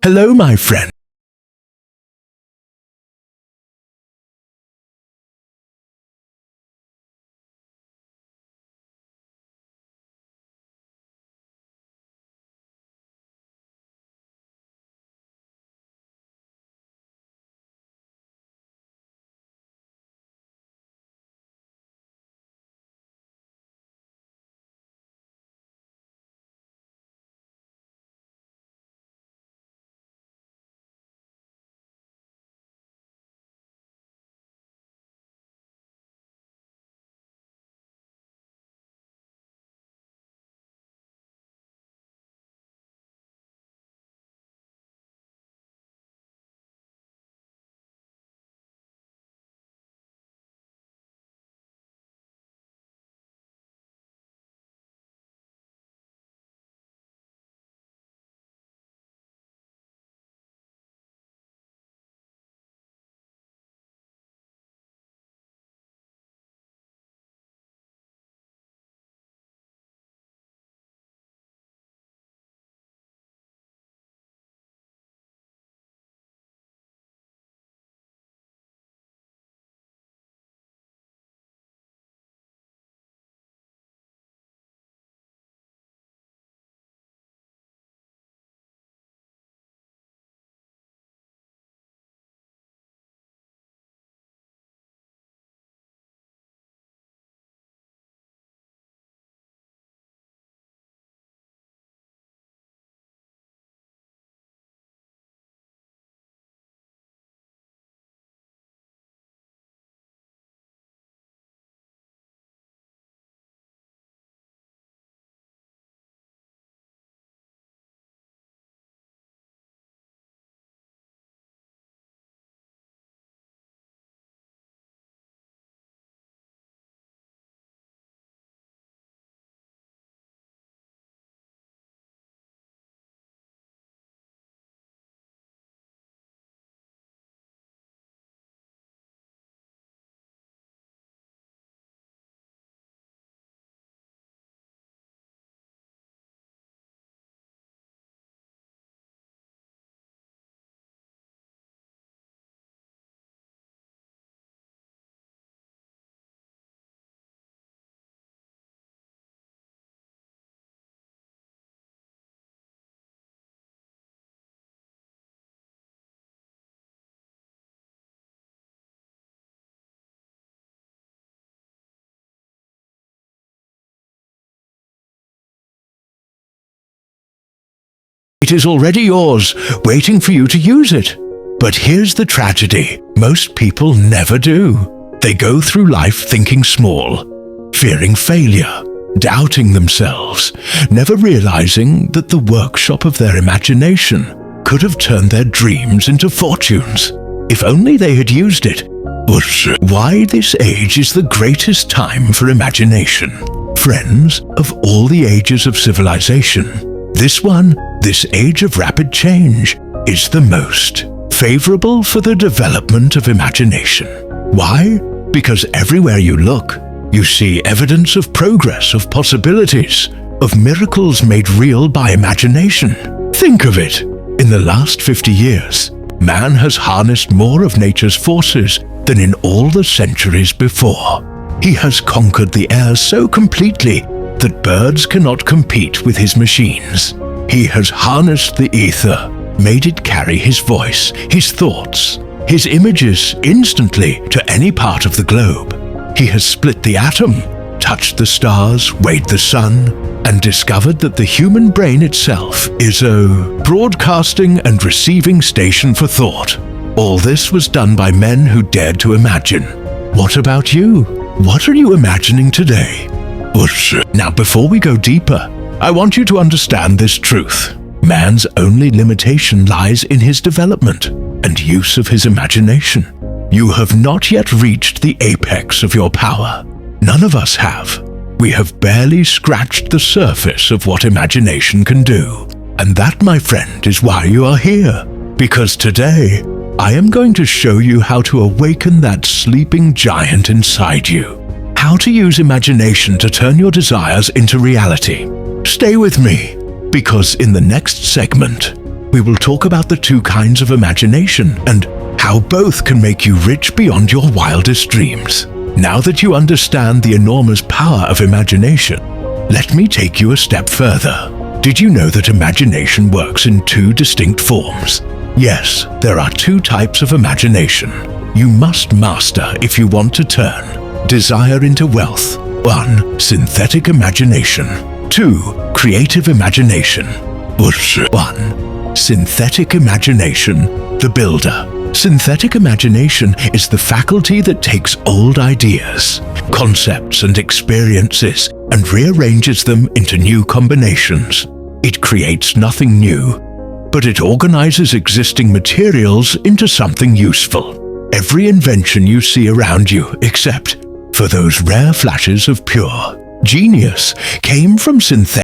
Hello, my friend. It is already yours, waiting for you to use it. But here's the tragedy. Most people never do. They go through life thinking small, fearing failure, doubting themselves, never realizing that the workshop of their imagination could have turned their dreams into fortunes, if only they had used it. Why this age is the greatest time for imagination. Friends of all the ages of civilization, this age of rapid change, is the most favorable for the development of imagination. Why? Because everywhere you look, you see evidence of progress, of possibilities, of miracles made real by imagination. Think of it. In the last 50 years, man has harnessed more of nature's forces than in all the centuries before. He has conquered the air so completely that birds cannot compete with his machines. He has harnessed the ether, made it carry his voice, his thoughts, his images instantly to any part of the globe. He has split the atom, touched the stars, weighed the sun, and discovered that the human brain itself is a broadcasting and receiving station for thought. All this was done by men who dared to imagine. What about you? What are you imagining today? Now, before we go deeper, I want you to understand this truth. Man's only limitation lies in his development and use of his imagination. You have not yet reached the apex of your power. None of us have. We have barely scratched the surface of what imagination can do. And that, my friend, is why you are here. Because today, I am going to show you how to awaken that sleeping giant inside you. How to use imagination to turn your desires into reality. Stay with me, because in the next segment, we will talk about the two kinds of imagination and how both can make you rich beyond your wildest dreams. Now that you understand the enormous power of imagination, let me take you a step further. Did you know that imagination works in two distinct forms? Yes, there are two types of imagination you must master if you want to turn desire into wealth. 1. Synthetic imagination. 2. Creative imagination. 1. Synthetic imagination, the builder. Synthetic imagination is the faculty that takes old ideas, concepts and experiences and rearranges them into new combinations. It creates nothing new, but it organizes existing materials into something useful. Every invention you see around you, except for those rare flashes of pure genius, came from synthetic.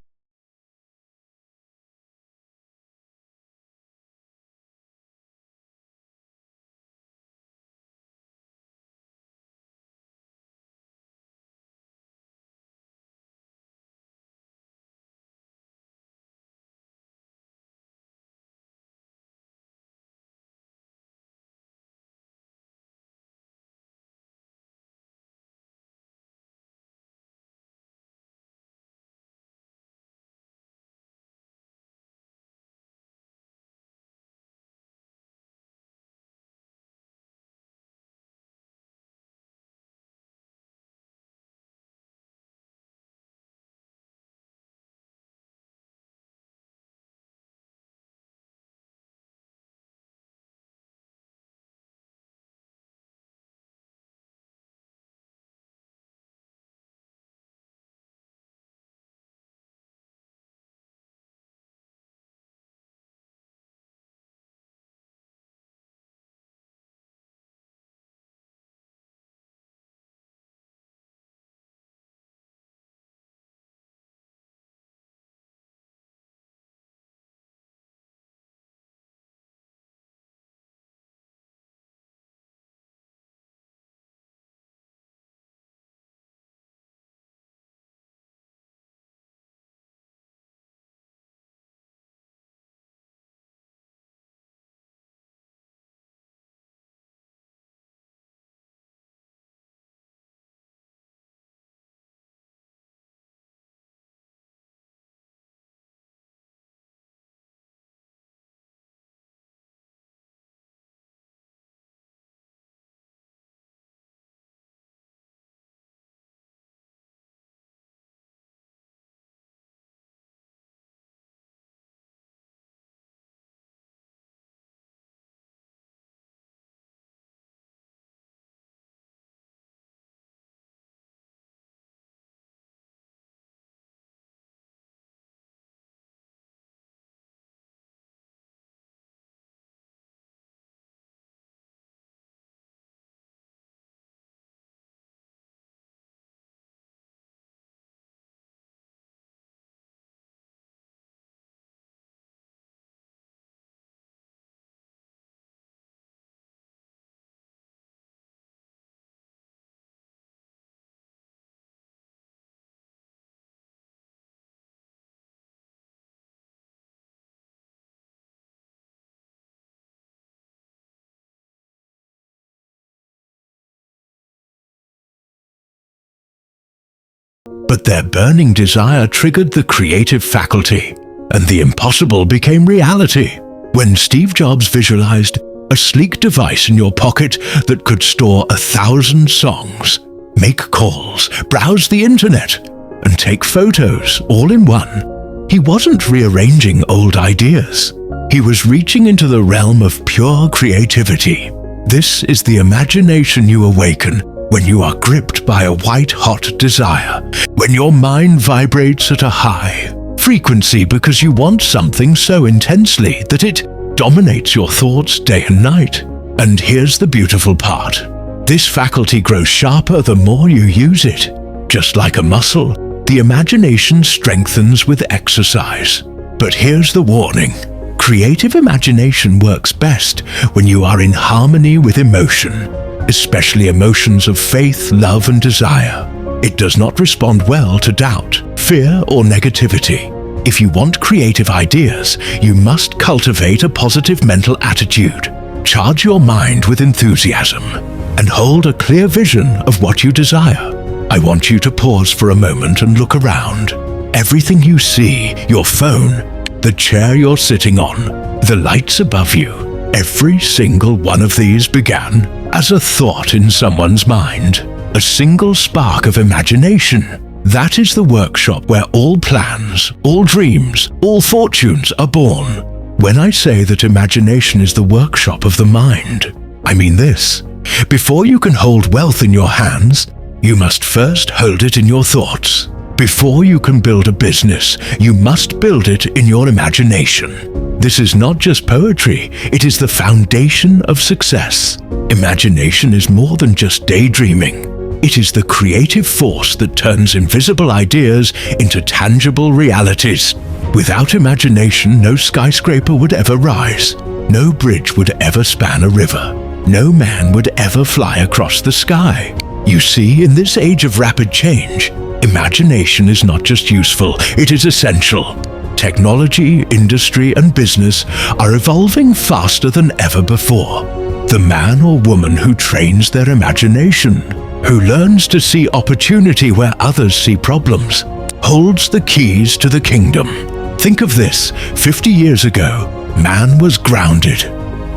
But their burning desire triggered the creative faculty, and the impossible became reality when Steve Jobs visualized a sleek device in your pocket that could store 1,000 songs, make calls, browse the internet, and take photos all in one. He wasn't rearranging old ideas. He was reaching into the realm of pure creativity. This is the imagination you awaken when you are gripped by a white-hot desire, when your mind vibrates at a high frequency because you want something so intensely that it dominates your thoughts day and night. And here's the beautiful part. This faculty grows sharper the more you use it. Just like a muscle, the imagination strengthens with exercise. But here's the warning. Creative imagination works best when you are in harmony with emotion, especially emotions of faith, love, and desire. It does not respond well to doubt, fear, or negativity. If you want creative ideas, you must cultivate a positive mental attitude. Charge your mind with enthusiasm and hold a clear vision of what you desire. I want you to pause for a moment and look around. Everything you see, your phone, the chair you're sitting on, the lights above you, every single one of these began as a thought in someone's mind, a single spark of imagination. That is the workshop where all plans, all dreams, all fortunes are born. When I say that imagination is the workshop of the mind, I mean this. Before you can hold wealth in your hands, you must first hold it in your thoughts. Before you can build a business, you must build it in your imagination. This is not just poetry, it is the foundation of success. Imagination is more than just daydreaming. It is the creative force that turns invisible ideas into tangible realities. Without imagination, no skyscraper would ever rise. No bridge would ever span a river. No man would ever fly across the sky. You see, in this age of rapid change, imagination is not just useful, it is essential. Technology, industry, and business are evolving faster than ever before. The man or woman who trains their imagination, who learns to see opportunity where others see problems, holds the keys to the kingdom. Think of this, 50 years ago, man was grounded.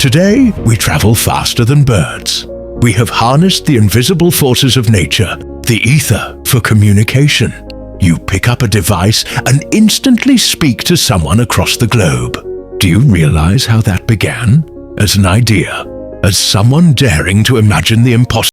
Today, we travel faster than birds. We have harnessed the invisible forces of nature, the ether, for communication. You pick up a device and instantly speak to someone across the globe. Do you realize how that began? As an idea, as someone daring to imagine the impossible.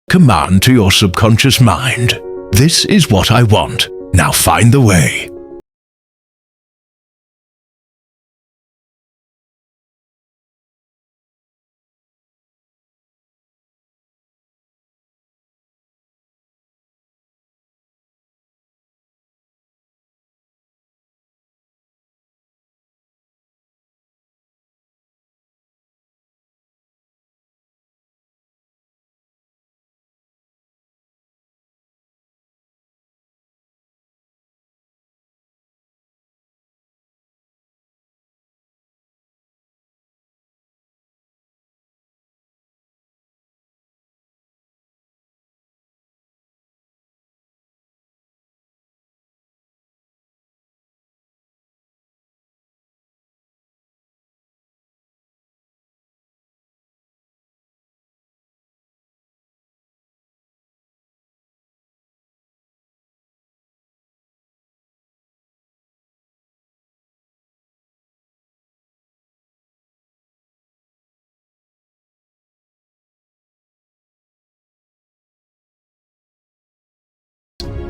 Command to your subconscious mind. This is what I want. Now find the way.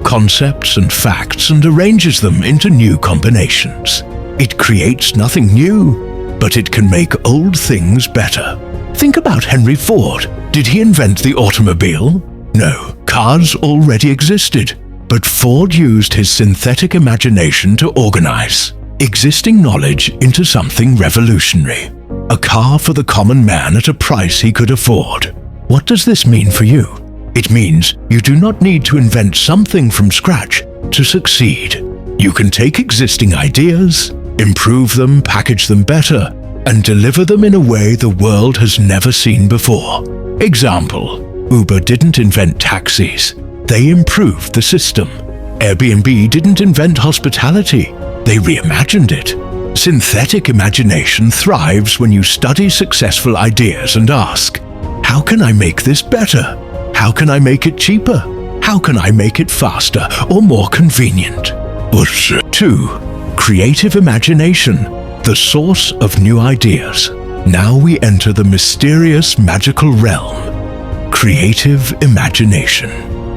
Concepts and facts and arranges them into new combinations. It creates nothing new, but it can make old things better. Think about Henry Ford. Did he invent the automobile? No, cars already existed. But Ford used his synthetic imagination to organize existing knowledge into something revolutionary. A car for the common man at a price he could afford. What does this mean for you? It means you do not need to invent something from scratch to succeed. You can take existing ideas, improve them, package them better, and deliver them in a way the world has never seen before. Example: Uber didn't invent taxis. They improved the system. Airbnb didn't invent hospitality. They reimagined it. Synthetic imagination thrives when you study successful ideas and ask, how can I make this better? How can I make it cheaper? How can I make it faster or more convenient? 2. Creative imagination, the source of new ideas. Now we enter the mysterious, magical realm. Creative imagination.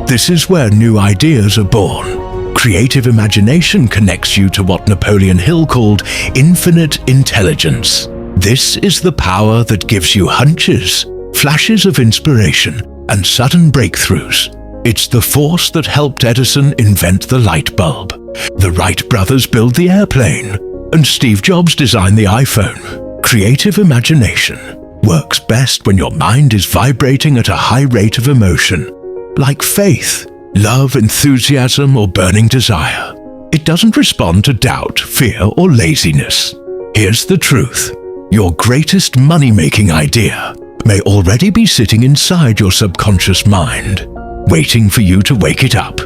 This is where new ideas are born. Creative imagination connects you to what Napoleon Hill called infinite intelligence. This is the power that gives you hunches, flashes of inspiration, and sudden breakthroughs. It's the force that helped Edison invent the light bulb, the Wright brothers build the airplane, and Steve Jobs designed the iPhone. Creative imagination works best when your mind is vibrating at a high rate of emotion, like faith, love, enthusiasm, or burning desire. It doesn't respond to doubt, fear, or laziness. Here's the truth. Your greatest money-making idea may already be sitting inside your subconscious mind, waiting for you to wake it up.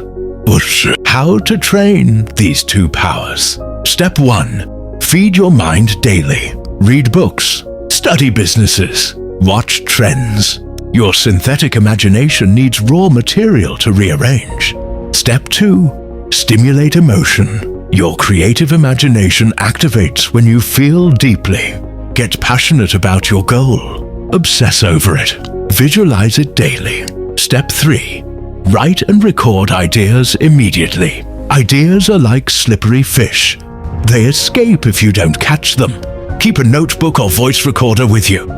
How to train these two powers. Step 1. Feed your mind daily. Read books, study businesses, watch trends. Your synthetic imagination needs raw material to rearrange. Step 2. Stimulate emotion. Your creative imagination activates when you feel deeply. Get passionate about your goal. Obsess over it. Visualize it daily. Step 3. Write and record ideas immediately. Ideas are like slippery fish. They escape if you don't catch them. Keep a notebook or voice recorder with you.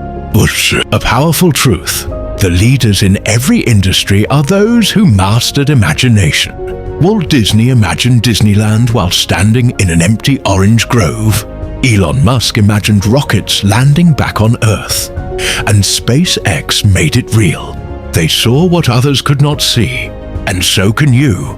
A powerful truth. The leaders in every industry are those who mastered imagination. Walt Disney imagined Disneyland while standing in an empty orange grove. Elon Musk imagined rockets landing back on Earth. And SpaceX made it real. They saw what others could not see, and so can you.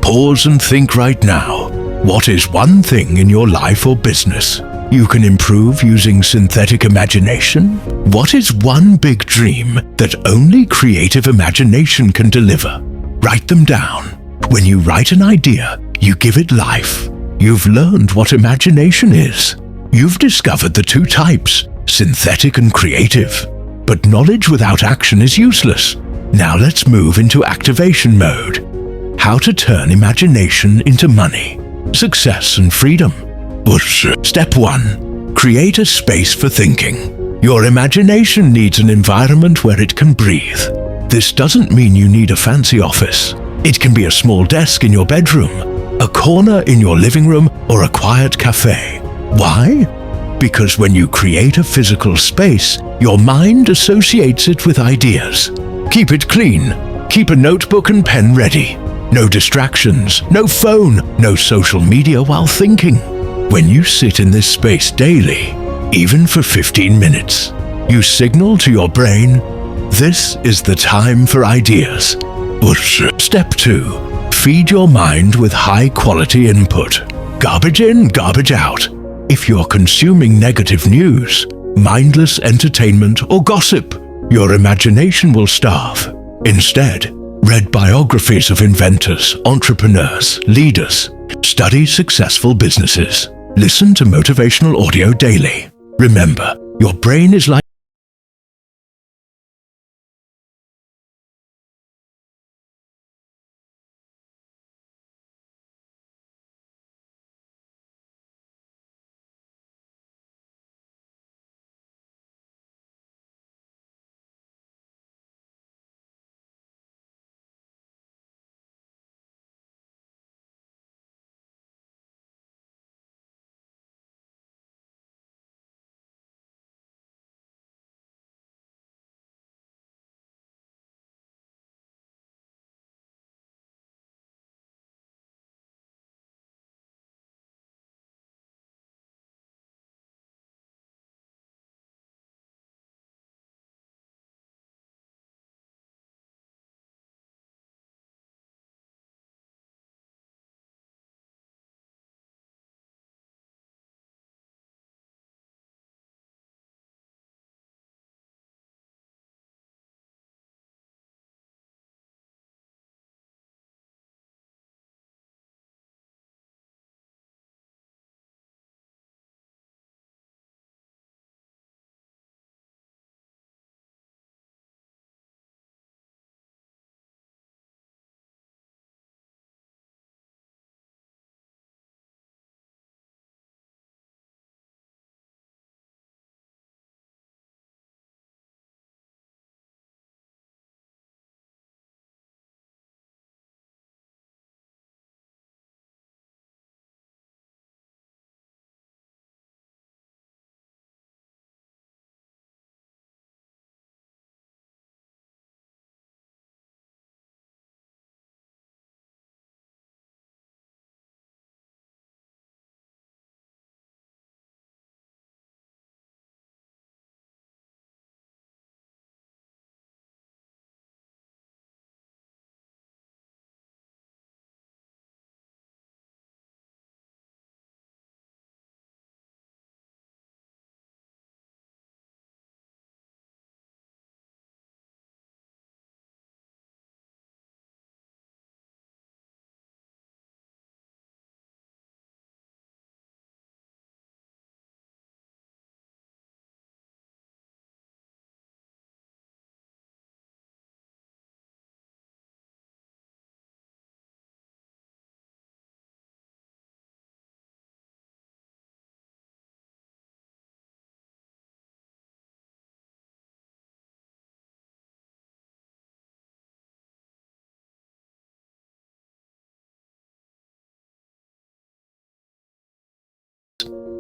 Pause and think right now. What is one thing in your life or business you can improve using synthetic imagination? What is one big dream that only creative imagination can deliver? Write them down. When you write an idea, you give it life. You've learned what imagination is. You've discovered the two types, synthetic and creative. But knowledge without action is useless. Now let's move into activation mode. How to turn imagination into money, success, and freedom. Step 1. Create a space for thinking. Your imagination needs an environment where it can breathe. This doesn't mean you need a fancy office. It can be a small desk in your bedroom, a corner in your living room, or a quiet cafe. Why? Because when you create a physical space, your mind associates it with ideas. Keep it clean. Keep a notebook and pen ready. No distractions, no phone, no social media while thinking. When you sit in this space daily, even for 15 minutes, you signal to your brain, this is the time for ideas. Step 2. Feed your mind with high-quality input. Garbage in, garbage out. If you're consuming negative news, mindless entertainment, or gossip, your imagination will starve. Instead, read biographies of inventors, entrepreneurs, leaders. Study successful businesses. Listen to motivational audio daily. Remember, your brain is like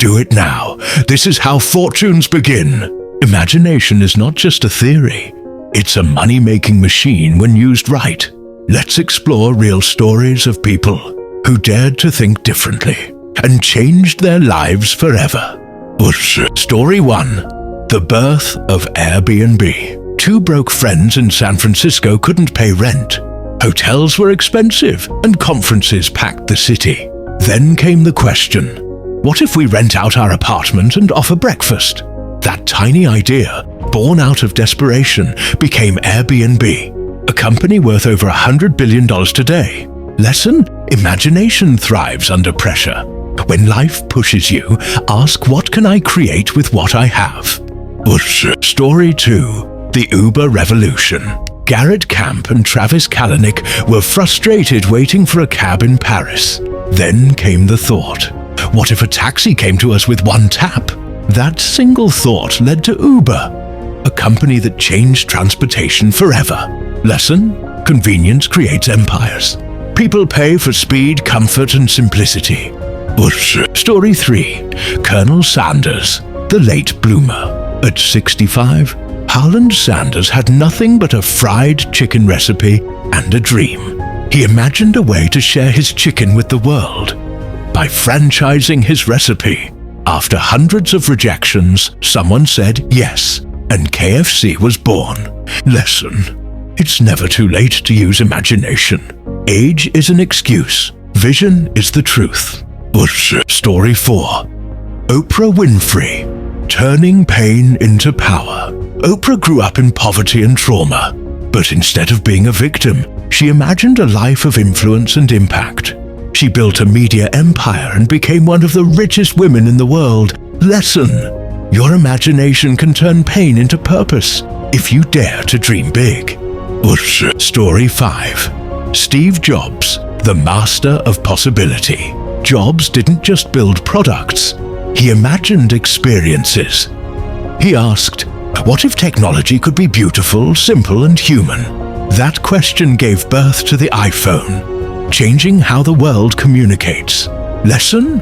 do it now. This is how fortunes begin. Imagination is not just a theory. It's a money-making machine when used right. Let's explore real stories of people who dared to think differently and changed their lives forever. Story 1. The birth of Airbnb. Two broke friends in San Francisco couldn't pay rent. Hotels were expensive and conferences packed the city. Then came the question, what if we rent out our apartment and offer breakfast? That tiny idea, born out of desperation, became Airbnb, a company worth over $100 billion today. Lesson: imagination thrives under pressure. When life pushes you, ask, what can I create with what I have? Story 2. The Uber Revolution. Garrett Camp and Travis Kalanick were frustrated waiting for a cab in Paris. Then came the thought, what if a taxi came to us with one tap? That single thought led to Uber, a company that changed transportation forever. Lesson: convenience creates empires. People pay for speed, comfort, and simplicity. Story 3. Colonel Sanders, the late bloomer. At 65, Harland Sanders had nothing but a fried chicken recipe and a dream. He imagined a way to share his chicken with the world by franchising his recipe. After hundreds of rejections, someone said yes, and KFC was born. Lesson: it's never too late to use imagination. Age is an excuse. Vision is the truth. Story 4. Oprah Winfrey, turning pain into power. Oprah grew up in poverty and trauma, but instead of being a victim, she imagined a life of influence and impact. She built a media empire and became one of the richest women in the world. Lesson: your imagination can turn pain into purpose if you dare to dream big. Story 5. Steve Jobs, the master of possibility. Jobs didn't just build products, he imagined experiences. He asked, what if technology could be beautiful, simple, and human? That question gave birth to the iPhone, changing how the world communicates. Lesson: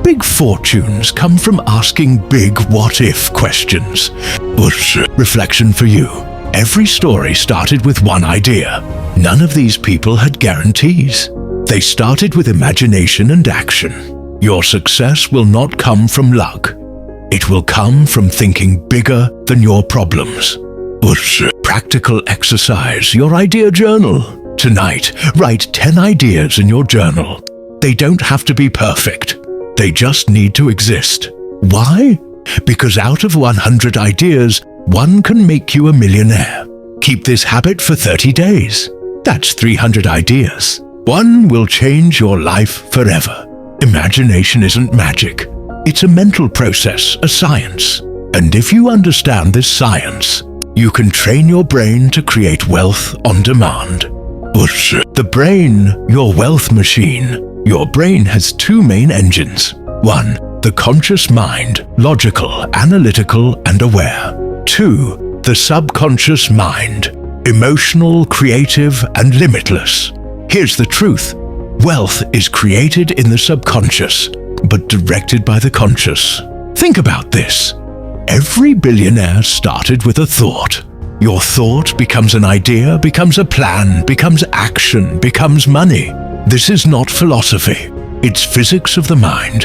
big fortunes come from asking big what-if questions. Reflection for you. Every story started with one idea. None of these people had guarantees. They started with imagination and action. Your success will not come from luck. It will come from thinking bigger than your problems. Practical exercise, your idea journal. Tonight, write 10 ideas in your journal. They don't have to be perfect. They just need to exist. Why? Because out of 100 ideas, one can make you a millionaire. Keep this habit for 30 days. That's 300 ideas. One will change your life forever. Imagination isn't magic. It's a mental process, a science. And if you understand this science, you can train your brain to create wealth on demand. The brain, your wealth machine. Your brain has two main engines. 1. The conscious mind, logical, analytical, and aware. 2. The subconscious mind, emotional, creative, and limitless. Here's the truth. Wealth is created in the subconscious, but directed by the conscious. Think about this. Every billionaire started with a thought. Your thought becomes an idea, becomes a plan, becomes action, becomes money. This is not philosophy. It's physics of the mind.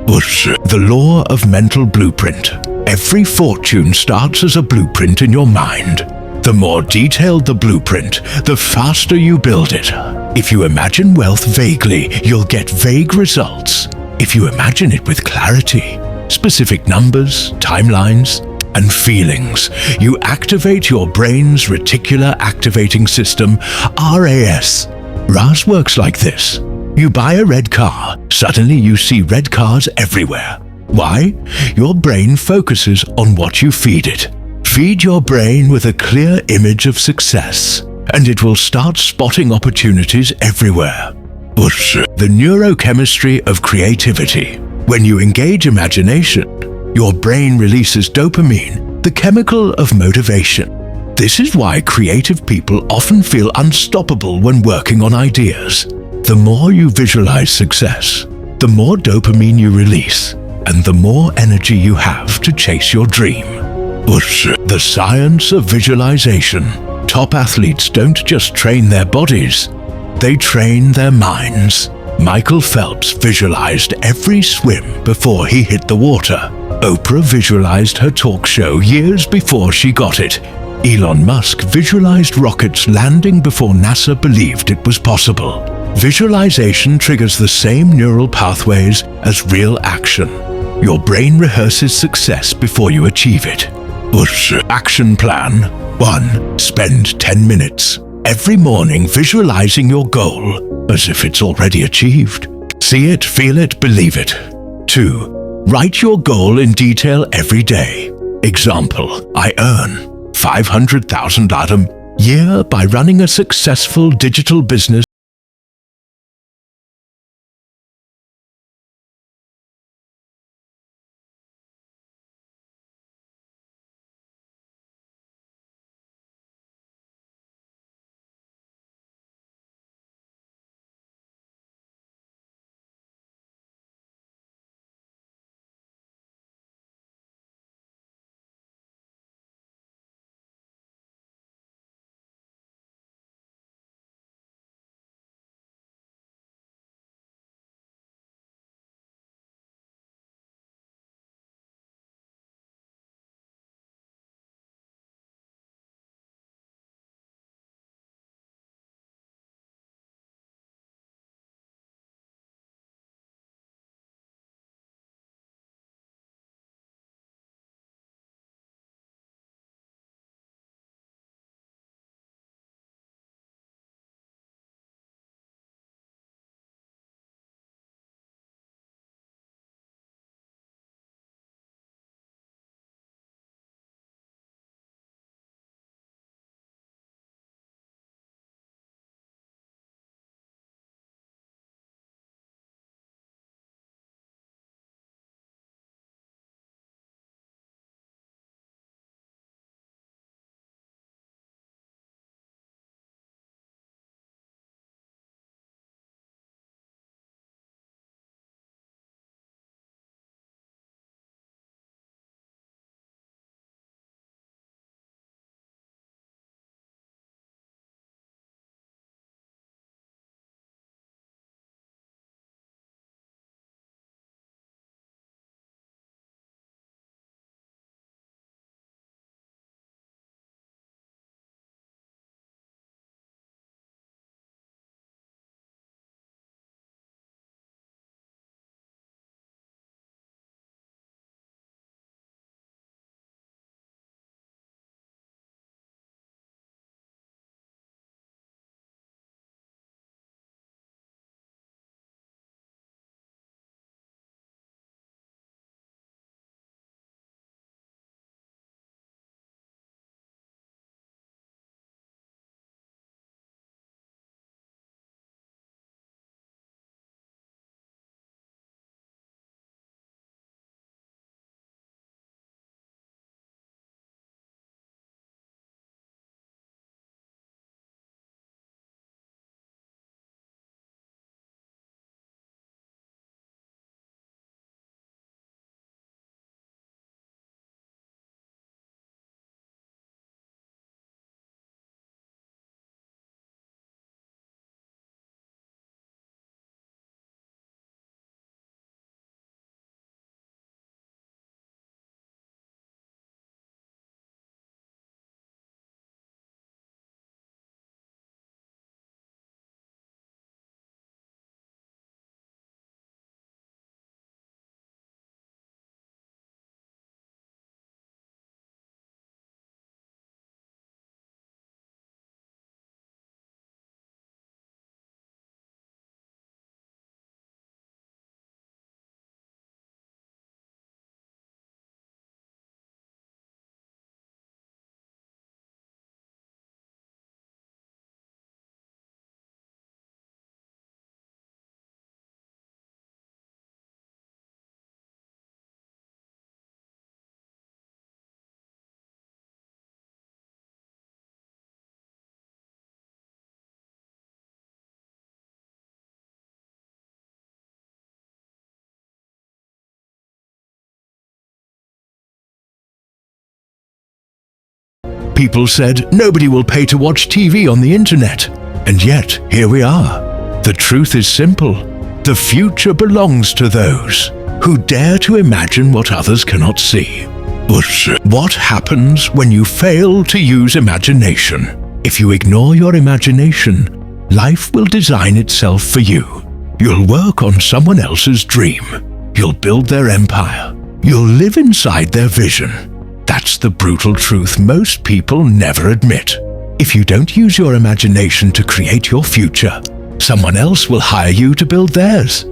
The law of mental blueprint. Every fortune starts as a blueprint in your mind. The more detailed the blueprint, the faster you build it. If you imagine wealth vaguely, you'll get vague results. If you imagine it with clarity, specific numbers, timelines, and feelings, you activate your brain's reticular activating system, RAS. RAS works like this. You buy a red car, suddenly you see red cars everywhere. Why? Your brain focuses on what you feed it. Feed your brain with a clear image of success, and it will start spotting opportunities everywhere. The neurochemistry of creativity. When you engage imagination, your brain releases dopamine, the chemical of motivation. This is why creative people often feel unstoppable when working on ideas. The more you visualize success, the more dopamine you release, and the more energy you have to chase your dream. The science of visualization. Top athletes don't just train their bodies, they train their minds. Michael Phelps visualized every swim before he hit the water. Oprah visualized her talk show years before she got it. Elon Musk visualized rockets landing before NASA believed it was possible. Visualization triggers the same neural pathways as real action. Your brain rehearses success before you achieve it. Action plan. 1. Spend 10 minutes every morning visualizing your goal as if it's already achieved. See it, feel it, believe it. 2. Write your goal in detail every day. Example, I earn $500,000 a year by running a successful digital business People said nobody will pay to watch TV on the internet. And yet, here we are. The truth is simple. The future belongs to those who dare to imagine what others cannot see. What happens when you fail to use imagination? If you ignore your imagination, life will design itself for you. You'll work on someone else's dream. You'll build their empire. You'll live inside their vision. That's the brutal truth most people never admit. If you don't use your imagination to create your future, someone else will hire you to build theirs.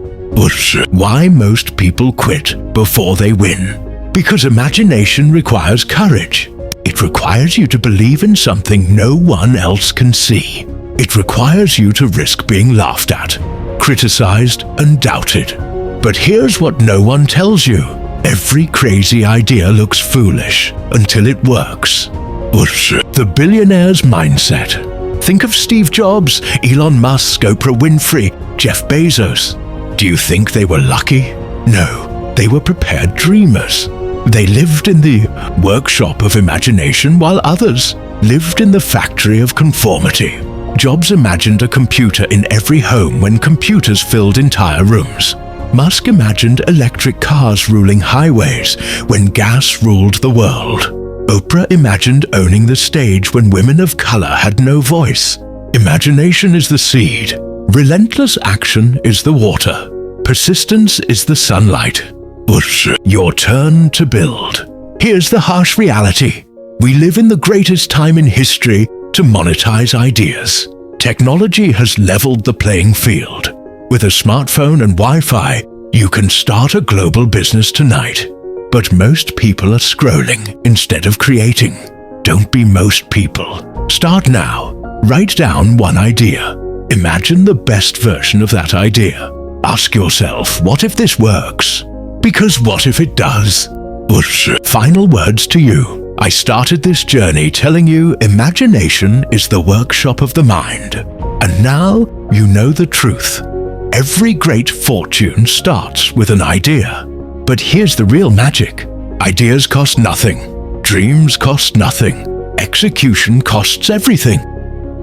Why most people quit before they win? Because imagination requires courage. It requires you to believe in something no one else can see. It requires you to risk being laughed at, criticized, and doubted. But here's what no one tells you. Every crazy idea looks foolish until it works. The billionaire's mindset. Think of Steve Jobs, Elon Musk, Oprah Winfrey, Jeff Bezos. Do you think they were lucky? No, they were prepared dreamers. They lived in the workshop of imagination while others lived in the factory of conformity. Jobs imagined a computer in every home when computers filled entire rooms. Musk imagined electric cars ruling highways when gas ruled the world. Oprah imagined owning the stage when women of color had no voice. Imagination is the seed. Relentless action is the water. Persistence is the sunlight. Your turn to build. Here's the harsh reality. We live in the greatest time in history to monetize ideas. Technology has leveled the playing field. With a smartphone and Wi-Fi, you can start a global business tonight. But most people are scrolling instead of creating. Don't be most people. Start now. Write down one idea. Imagine the best version of that idea. Ask yourself, what if this works? Because what if it does? Final words to you. I started this journey telling you imagination is the workshop of the mind. And now you know the truth. Every great fortune starts with an idea. But here's the real magic. Ideas cost nothing. Dreams cost nothing. Execution costs everything.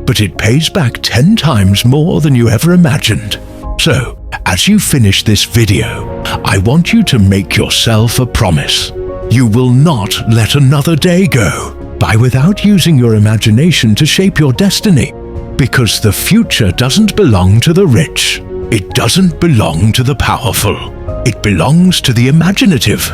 But it pays back 10 times more than you ever imagined. So, as you finish this video, I want you to make yourself a promise. You will not let another day go by without using your imagination to shape your destiny. Because the future doesn't belong to the rich. It doesn't belong to the powerful. It belongs to the imaginative.